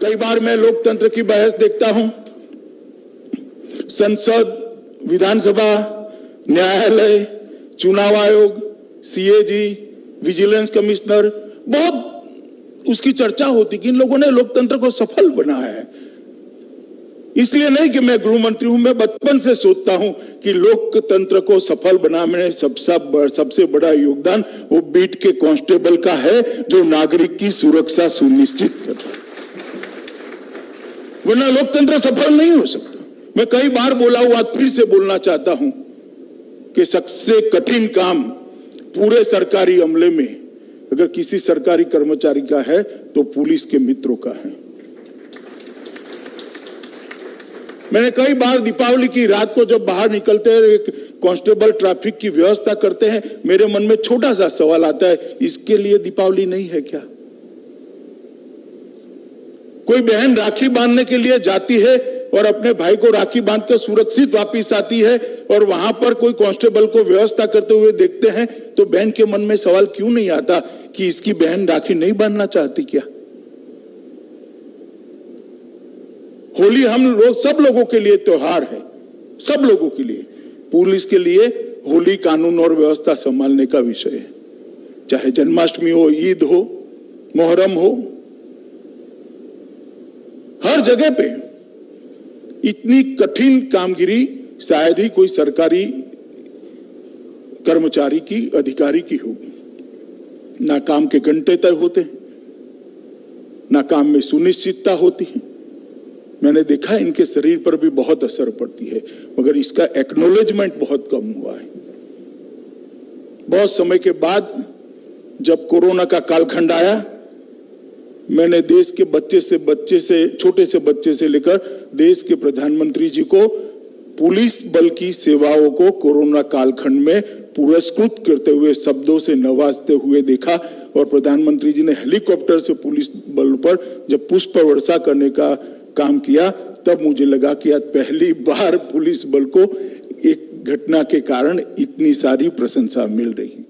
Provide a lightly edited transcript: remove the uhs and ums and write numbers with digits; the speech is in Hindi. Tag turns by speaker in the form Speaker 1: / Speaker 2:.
Speaker 1: कई बार मैं लोकतंत्र की बहस देखता हूं, संसद, विधानसभा, न्यायालय, चुनाव आयोग, सीएजी, विजिलेंस कमिश्नर, बहुत उसकी चर्चा होती कि इन लोगों ने लोकतंत्र को सफल बनाया है। इसलिए नहीं कि मैं गृह मंत्री हूं, मैं बचपन से सोचता हूं कि लोकतंत्र को सफल बनाने में सबसे बड़ा योगदान वो बीट के कांस्टेबल का है, जो नागरिक की सुरक्षा सुनिश्चित करता है, वरना लोकतंत्र सफल नहीं हो सकता। मैं कई बार बोला हूं, आज फिर से बोलना चाहता हूं कि सबसे कठिन काम पूरे सरकारी अमले में अगर किसी सरकारी कर्मचारी का है तो पुलिस के मित्रों का है। मैंने कई बार दीपावली की रात को जब बाहर निकलते हैं, कांस्टेबल ट्रैफिक की व्यवस्था करते हैं, मेरे मन में छोटा सा सवाल आता है, इसके लिए दीपावली नहीं है क्या? कोई बहन राखी बांधने के लिए जाती है और अपने भाई को राखी बांधकर सुरक्षित वापस आती है और वहां पर कोई कांस्टेबल को व्यवस्था करते हुए देखते हैं, तो बहन के मन में सवाल क्यों नहीं आता कि इसकी बहन राखी नहीं बांधना चाहती क्या? होली हम लोग सब लोगों के लिए त्योहार है, सब लोगों के लिए। पुलिस के लिए होली कानून और व्यवस्था संभालने का विषय है, चाहे जन्माष्टमी हो, ईद हो, मोहर्रम हो, हर जगह पे इतनी कठिन कामगिरी शायद ही कोई सरकारी कर्मचारी की, अधिकारी की होगी। ना काम के घंटे तय होते हैं, ना काम में सुनिश्चितता होती है। मैंने देखा इनके शरीर पर भी बहुत असर पड़ती है, मगर इसका एक्नॉलेजमेंट बहुत कम हुआ है। बहुत समय के बाद जब कोरोना का कालखंड आया, मैंने देश के छोटे से बच्चे से लेकर देश के प्रधानमंत्री जी को पुलिस बल की सेवाओं को कोरोना कालखंड में पुरस्कृत करते हुए, शब्दों से नवाजते हुए देखा। और प्रधानमंत्री जी ने हेलीकॉप्टर से पुलिस बल पर जब पुष्प वर्षा करने का काम किया, तब मुझे लगा कि आज पहली बार पुलिस बल को एक घटना के कारण इतनी सारी प्रशंसा मिल रही है।